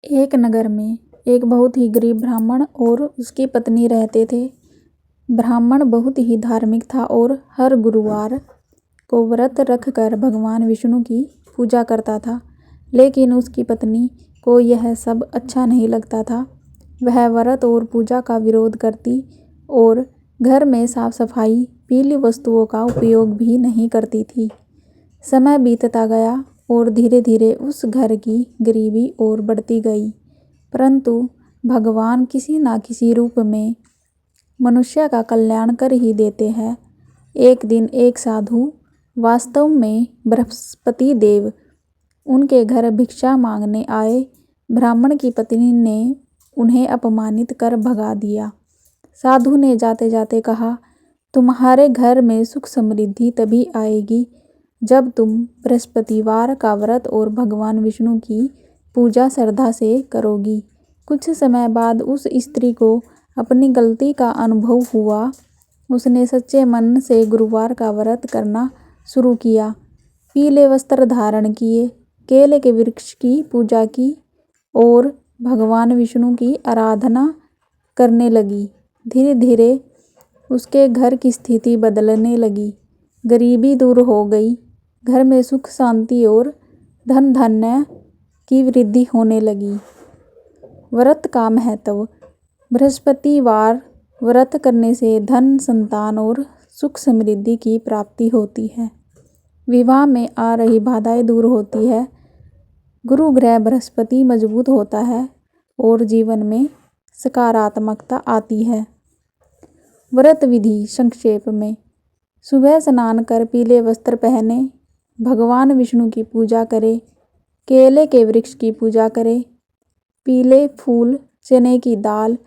एक नगर में एक बहुत ही गरीब ब्राह्मण और उसकी पत्नी रहते थे। ब्राह्मण बहुत ही धार्मिक था और हर गुरुवार को व्रत रखकर भगवान विष्णु की पूजा करता था। लेकिन उसकी पत्नी को यह सब अच्छा नहीं लगता था। वह व्रत और पूजा का विरोध करती और घर में साफ सफाई, पीली वस्तुओं का उपयोग भी नहीं करती थी। समय बीतता गया और धीरे धीरे उस घर की गरीबी और बढ़ती गई। परंतु भगवान किसी न किसी रूप में मनुष्य का कल्याण कर ही देते हैं। एक दिन एक साधु, वास्तव में बृहस्पति देव, उनके घर भिक्षा मांगने आए। ब्राह्मण की पत्नी ने उन्हें अपमानित कर भगा दिया। साधु ने जाते जाते कहा, तुम्हारे घर में सुख समृद्धि तभी आएगी जब तुम बृहस्पतिवार का व्रत और भगवान विष्णु की पूजा श्रद्धा से करोगी। कुछ समय बाद उस स्त्री को अपनी गलती का अनुभव हुआ। उसने सच्चे मन से गुरुवार का व्रत करना शुरू किया, पीले वस्त्र धारण किए, केले के वृक्ष की पूजा की और भगवान विष्णु की आराधना करने लगी। धीरे धीरे उसके घर की स्थिति बदलने लगी। गरीबी दूर हो गई, घर में सुख शांति और धन धान्य की वृद्धि होने लगी। व्रत का महत्व। बृहस्पतिवार व्रत करने से धन, संतान और सुख समृद्धि की प्राप्ति होती है। विवाह में आ रही बाधाएं दूर होती है। गुरु ग्रह बृहस्पति मजबूत होता है और जीवन में सकारात्मकता आती है। व्रत विधि संक्षेप में। सुबह स्नान कर पीले वस्त्र पहने, भगवान विष्णु की पूजा करें, केले के वृक्ष की पूजा करें, पीले फूल, चने की दाल,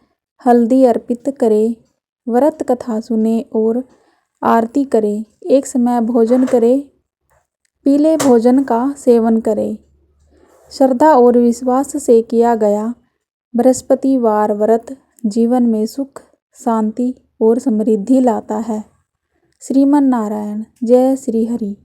हल्दी अर्पित करें, व्रत कथा सुने और आरती करें, एक समय भोजन करें, पीले भोजन का सेवन करें। श्रद्धा और विश्वास से किया गया बृहस्पतिवार व्रत जीवन में सुख, शांति और समृद्धि लाता है। श्रीमन नारायण। जय श्री हरि।